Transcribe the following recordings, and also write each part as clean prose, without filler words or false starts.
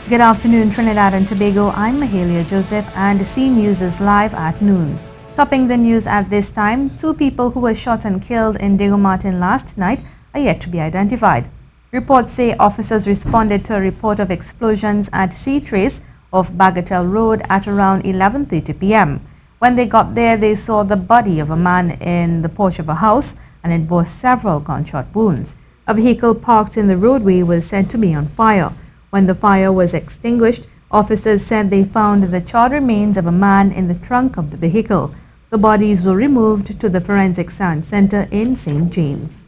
Good afternoon, Trinidad and Tobago. I'm Mahalia Joseph and C News is live at noon. Topping the news at this time, 2 people who were shot and killed in Diego Martin last night are yet to be identified. Reports say officers responded to a report of explosions at C Trace off Bagatelle Road at around 11:30 p.m. When they got there, they saw the body of a man in the porch of a house and it bore several gunshot wounds. A vehicle parked in the roadway was said to be on fire. When the fire was extinguished, officers said they found the charred remains of a man in the trunk of the vehicle. The bodies were removed to the Forensic Science Center in St. James.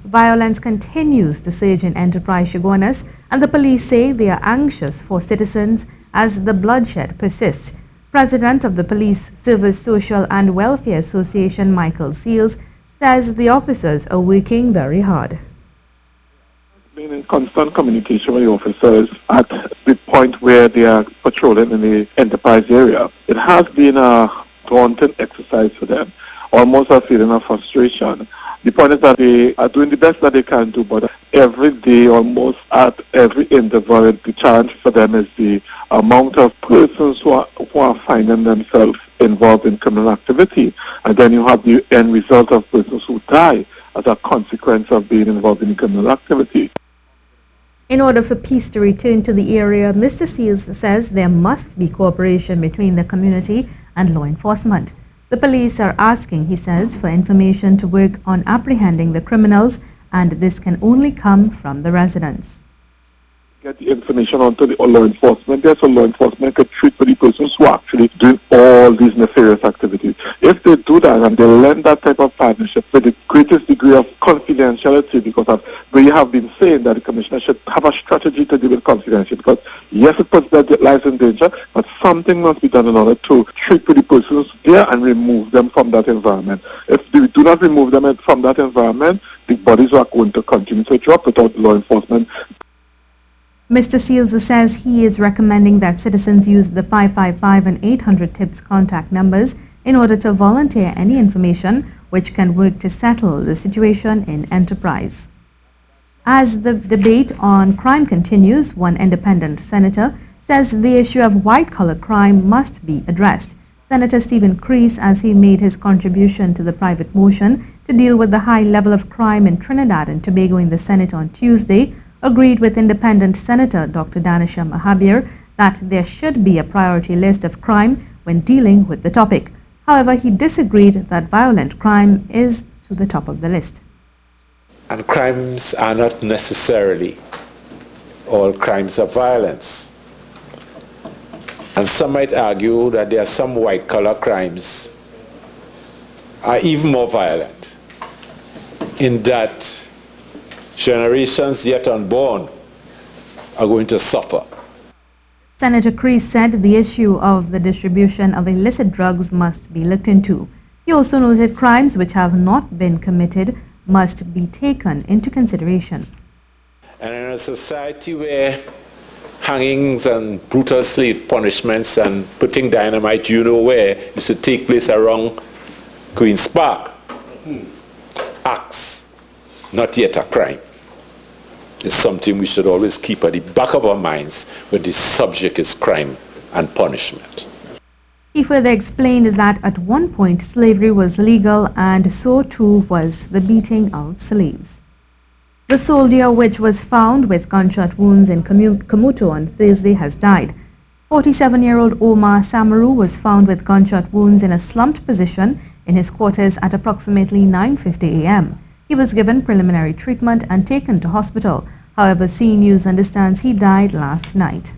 Violence continues to surge in Enterprise Chaguanas, and the police say they are anxious for citizens as the bloodshed persists. President of the Police Service Social and Welfare Association, Michael Seals, says the officers are working very hard. Been in constant communication with the officers at the point where they are patrolling in the Enterprise area. It has been a daunting exercise for them, almost a feeling of frustration. The point is that they are doing the best that they can do, but every day, almost at every interval, the challenge for them is the amount of persons who are finding themselves involved in criminal activity. And then you have the end result of persons who die as a consequence of being involved in criminal activity. In order for peace to return to the area, Mr. Seals says there must be cooperation between the community and law enforcement. The police are asking, he says, for information to work on apprehending the criminals, and this can only come from the residents. Get the information onto the law enforcement there, so law enforcement can treat for the persons who are actually doing all these nefarious activities. If they do that and they lend that type of partnership with the greatest degree of confidentiality, because we have been saying that the commissioner should have a strategy to deal with confidentiality, because yes, it puts their lives in danger, but something must be done in order to treat for the persons there and remove them from that environment. If we do not remove them from that environment, the bodies are going to continue to drop without law enforcement. Mr. Seals says he is recommending that citizens use the 555 and 800 TIPS contact numbers in order to volunteer any information which can work to settle the situation in Enterprise. As the debate on crime continues, one independent senator says the issue of white-collar crime must be addressed. Senator Stephen Creese, as he made his contribution to the private motion to deal with the high level of crime in Trinidad and Tobago in the Senate on Tuesday, agreed with independent Senator Dr. Danisha Mahabir that there should be a priority list of crime when dealing with the topic. However, he disagreed that violent crime is to the top of the list. And crimes are not necessarily all crimes of violence. And some might argue that there are some white-collar crimes are even more violent, in that generations yet unborn are going to suffer. Senator Creese said the issue of the distribution of illicit drugs must be looked into. He also noted crimes which have not been committed must be taken into consideration. And in a society where hangings and brutal slave punishments and putting dynamite you know where used to take place around Queen's Park, acts not yet a crime, is something we should always keep at the back of our minds when the subject is crime and punishment. He further explained that at one point slavery was legal and so too was the beating of slaves. The soldier, which was found with gunshot wounds in Kamuto on Thursday, has died. 47-year-old Omar Samaru was found with gunshot wounds in a slumped position in his quarters at approximately 9:50 a.m. He was given preliminary treatment and taken to hospital. However, C News understands he died last night.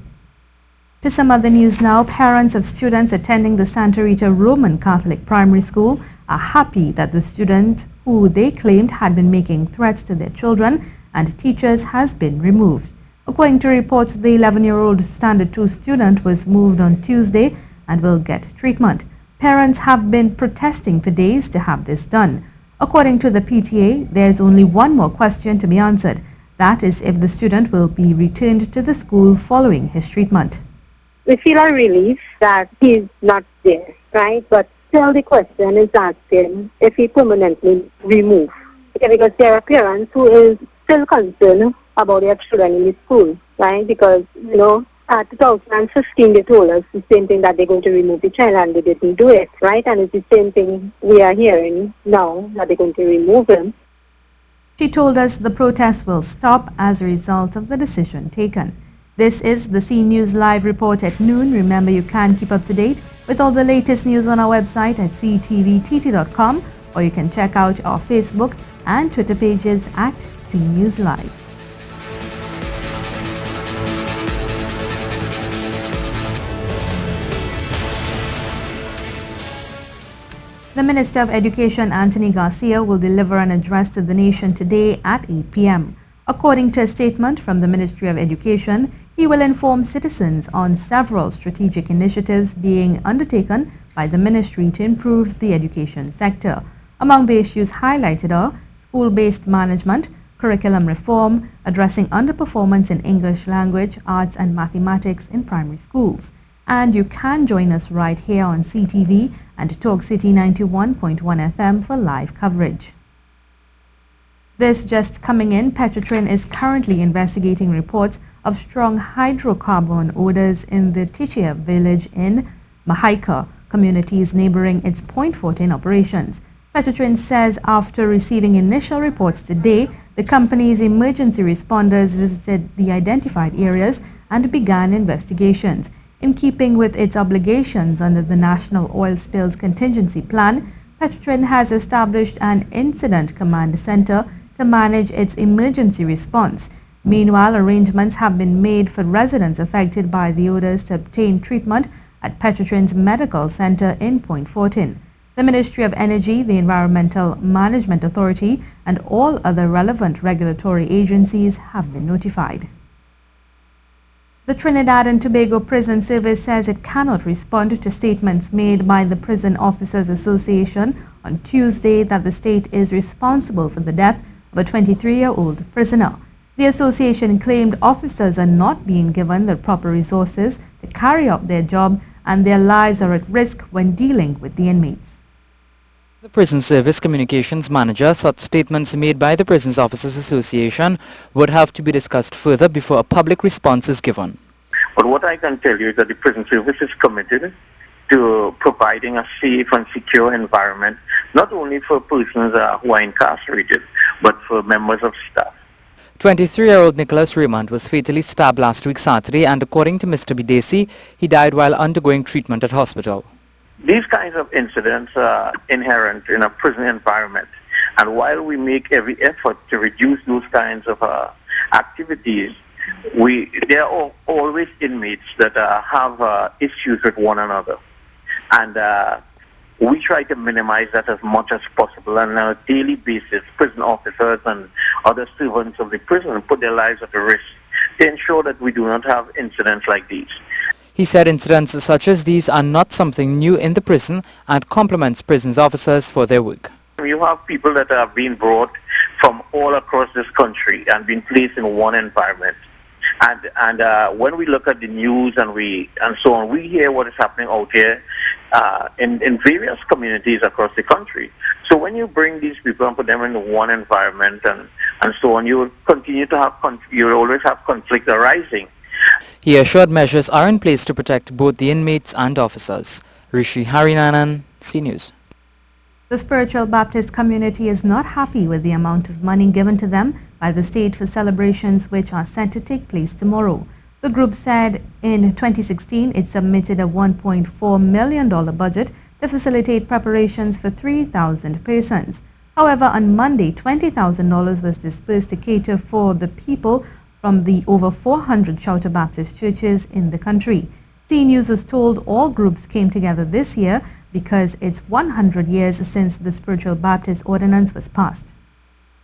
To some other news now, parents of students attending the Santa Rita Roman Catholic Primary School are happy that the student who they claimed had been making threats to their children and teachers has been removed. According to reports, the 11-year-old Standard 2 student was moved on Tuesday and will get treatment. Parents have been protesting for days to have this done. According to the PTA, there is only one more question to be answered. That is if the student will be returned to the school following his treatment. We feel a relief that he's not there, right? But still the question is asking if he permanently removed. Because there are parents who is still concerned about their children in the school. right? Because, at 2015 they told us the same thing, that they're going to remove the child, and they didn't do it, right? And it's the same thing we are hearing now, that they're going to remove him. She told us the protest will stop as a result of the decision taken. This is the C News Live report at noon. Remember, you can keep up to date with all the latest news on our website at ctvtt.com, or you can check out our Facebook and Twitter pages at C News Live. The Minister of Education, Anthony Garcia, will deliver an address to the nation today at 8 p.m. According to a statement from the Ministry of Education, he will inform citizens on several strategic initiatives being undertaken by the ministry to improve the education sector. Among the issues highlighted are school-based management, curriculum reform, addressing underperformance in English language, arts and mathematics in primary schools. And you can join us right here on CTV and Talk City 91.1 FM for live coverage. This just coming in, Petrotrin is currently investigating reports of strong hydrocarbon odors in the Tichia village in Mahaika, communities neighboring its Point 14 operations. Petrotrin says after receiving initial reports today, the company's emergency responders visited the identified areas and began investigations. In keeping with its obligations under the National Oil Spills Contingency Plan, Petrotrin has established an incident command center to manage its emergency response. Meanwhile, arrangements have been made for residents affected by the odors to obtain treatment at Petrotrin's medical center in Point 14. The Ministry of Energy, the Environmental Management Authority, and all other relevant regulatory agencies have been notified. The Trinidad and Tobago Prison Service says it cannot respond to statements made by the Prison Officers Association on Tuesday that the state is responsible for the death of a 23-year-old prisoner. The association claimed officers are not being given the proper resources to carry out their job and their lives are at risk when dealing with the inmates. The Prison Service Communications Manager, such statements made by the Prisons Officers Association would have to be discussed further before a public response is given. But what I can tell you is that the Prison Service is committed to providing a safe and secure environment, not only for persons who are incarcerated, but for members of staff. 23-year-old Nicholas Raymond was fatally stabbed last week Saturday, and according to Mr. Bidesi, he died while undergoing treatment at hospital. These kinds of incidents are inherent in a prison environment, and while we make every effort to reduce those kinds of activities, there are always inmates that have issues with one another, and we try to minimize that as much as possible. And on a daily basis, prison officers and other servants of the prison put their lives at risk to ensure that we do not have incidents like these. He said incidents such as these are not something new in the prison and compliments prisons officers for their work. You have people that are being brought from all across this country and being placed in one environment. And when we look at the news and so on, we hear what is happening out here in various communities across the country. So when you bring these people and put them in one environment and so on, you will continue to have, you will always have conflict arising. He assured measures are in place to protect both the inmates and officers. Rishi Harinanan, C News. The Spiritual Baptist community is not happy with the amount of money given to them by the state for celebrations which are set to take place tomorrow. The group said in 2016 it submitted a $1.4 million budget to facilitate preparations for 3,000 persons. However, on Monday, $20,000 was dispersed to cater for the people from the over 400 Chowta Baptist churches in the country. C News was told all groups came together this year because it's 100 years since the Spiritual Baptist Ordinance was passed.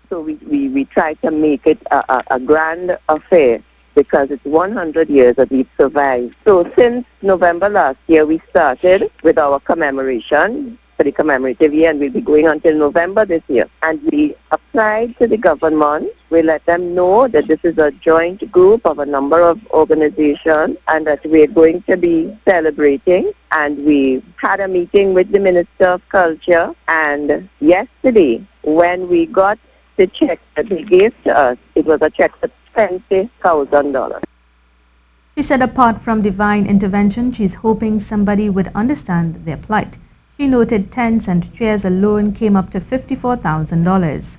So we try to make it a grand affair because it's 100 years that we've survived. So since November last year, we started with our commemoration for the commemorative year, and we'll be going until November this year. And we applied to the government. We let them know that this is a joint group of a number of organizations and that we're going to be celebrating. And we had a meeting with the Minister of Culture, and yesterday when we got the check that they gave to us, it was a check for $20,000. She said apart from divine intervention, she's hoping somebody would understand their plight. She noted tents and chairs alone came up to $54,000.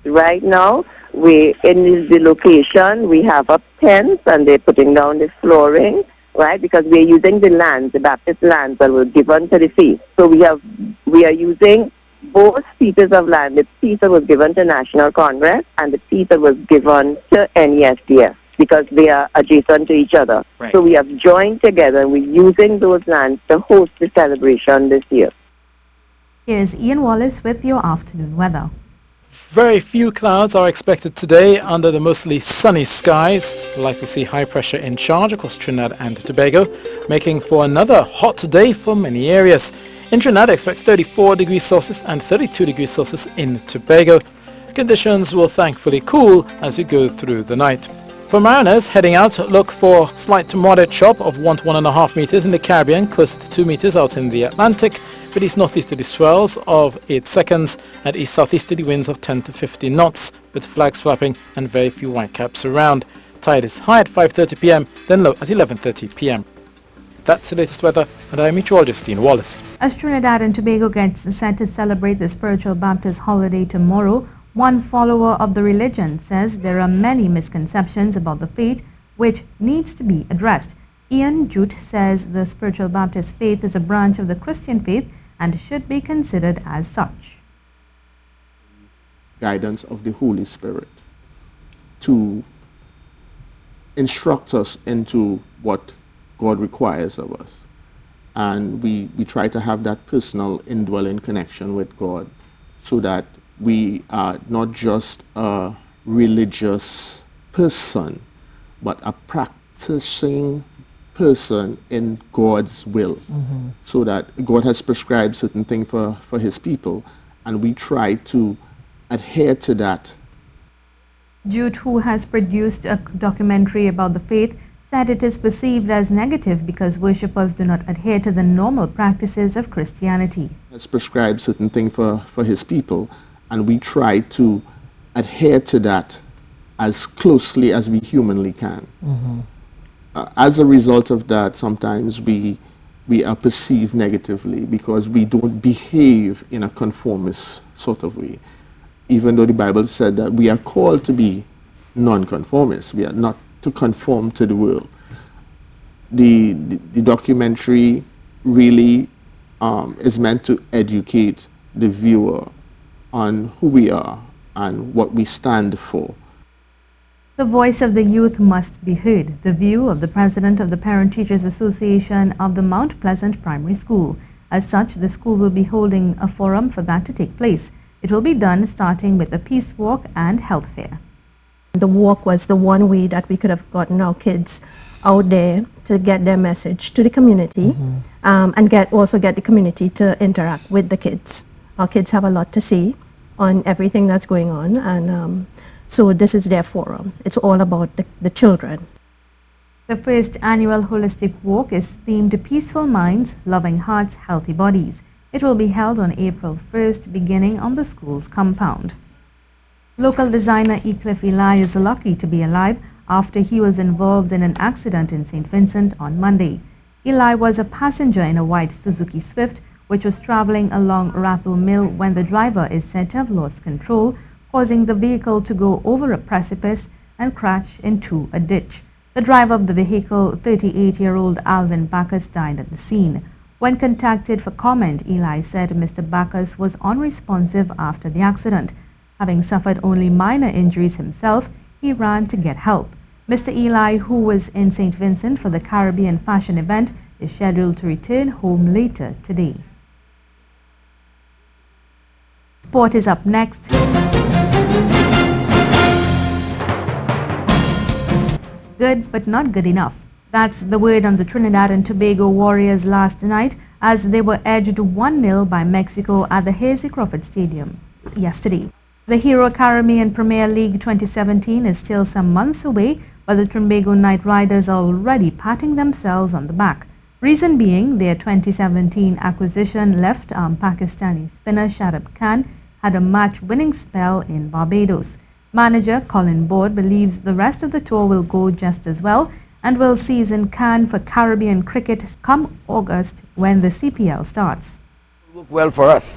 Right now, we in the location, we have up tents and they're putting down the flooring, right? Because we're using the lands, the Baptist lands that were given to the faith. So we are using both pieces of land. The piece that was given to National Congress and the piece that was given to NESDF because they are adjacent to each other. Right. So we have joined together and we're using those lands to host the celebration this year. Here's Ian Wallace with your afternoon weather. Very few clouds are expected today under the mostly sunny skies. We'll likely see high pressure in charge across Trinidad and Tobago, making for another hot day for many areas. In Trinidad, expect 34 degrees Celsius and 32 degrees Celsius in Tobago. Conditions will thankfully cool as we go through the night. For mariners heading out, look for slight to moderate chop of 1 to 1.5 meters in the Caribbean, closer to 2 meters out in the Atlantic, with east northeasterly swells of 8 seconds and east southeasterly winds of 10 to 15 knots, with flags flapping and very few whitecaps around. Tide is high at 5:30 p.m., then low at 11:30 p.m. That's the latest weather, and I'm meteorologist Ian Wallace. As Trinidad and Tobago gets set to celebrate the spiritual Baptist holiday tomorrow, one follower of the religion says there are many misconceptions about the faith which needs to be addressed. Ian Jute says the spiritual Baptist faith is a branch of the Christian faith and should be considered as such. Guidance of the Holy Spirit to instruct us into what God requires of us. And we try to have that personal indwelling connection with God so that we are not just a religious person, but a practicing person in God's will. So that God has prescribed certain things for his people, and we try to adhere to that. Jude, who has produced a documentary about the faith, said it is perceived as negative because worshippers do not adhere to the normal practices of Christianity. Has prescribed certain things for his people, and we try to adhere to that as closely as we humanly can. As a result of that, sometimes we are perceived negatively because we don't behave in a conformist sort of way. Even though the Bible said that we are called to be non-conformists, we are not to conform to the world. The documentary really is meant to educate the viewer on who we are and what we stand for. The voice of the youth must be heard. The view of the president of the Parent Teachers Association of the Mount Pleasant Primary School. As such, the school will be holding a forum for that to take place. It will be done starting with a peace walk and health fair. The walk was the one way that we could have gotten our kids out there to get their message to the community, and also get the community to interact with the kids. Our kids have a lot to say on everything that's going on, and so this is their forum. It's all about the children. The first annual holistic walk is themed Peaceful Minds, Loving Hearts, Healthy Bodies. It will be held on April 1st, beginning on the school's compound. Local designer Ecliff Eli is lucky to be alive after he was involved in an accident in St. Vincent on Monday. Eli was a passenger in a white Suzuki Swift which was traveling along Rathel Mill when the driver is said to have lost control, causing the vehicle to go over a precipice and crash into a ditch. The driver of the vehicle, 38-year-old Alvin Bacchus, died at the scene. When contacted for comment, Eli said Mr. Bacchus was unresponsive after the accident. Having suffered only minor injuries himself, he ran to get help. Mr. Eli, who was in St. Vincent for the Caribbean fashion event, is scheduled to return home later today. Sport is up next. Good, but not good enough. That's the word on the Trinidad and Tobago Warriors last night as they were edged 1-0 by Mexico at the Hazy Crawford Stadium yesterday. The Hero Caribbean Premier League 2017 is still some months away, but the Tobago Knight Riders are already patting themselves on the back. Reason being, their 2017 acquisition left-arm Pakistani spinner Shadab Khan had a match-winning spell in Barbados. Manager Colin Board believes the rest of the tour will go just as well and will season Cannes for Caribbean cricket come August when the CPL starts. Work well for us.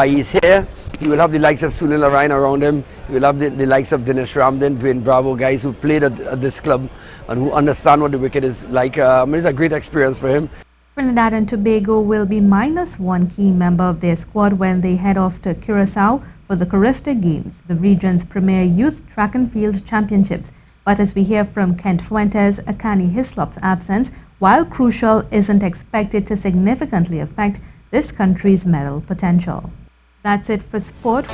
He's here. He will have the likes of Sunil Narayan around him. He will have the likes of Dinesh Ramden, Dwayne Bravo, guys who played at this club and who understand what the wicket is like. It's a great experience for him. Trinidad and Tobago will be minus one key member of their squad when they head off to Curacao for the Carifta Games, the region's premier youth track and field championships. But as we hear from Kent Fuentes, Akani Hislop's absence, while crucial, isn't expected to significantly affect this country's medal potential. That's it for sport.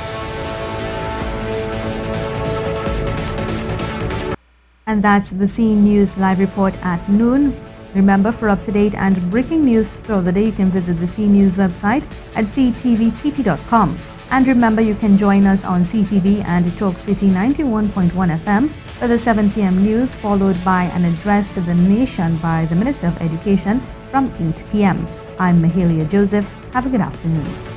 And that's the C News Live Report at noon. Remember, for up-to-date and breaking news throughout the day, you can visit the C News website at ctvtt.com. And remember, you can join us on CTV and Talk City 91.1 FM for the 7 p.m. news, followed by an address to the nation by the Minister of Education from 8 p.m. I'm Mahalia Joseph. Have a good afternoon.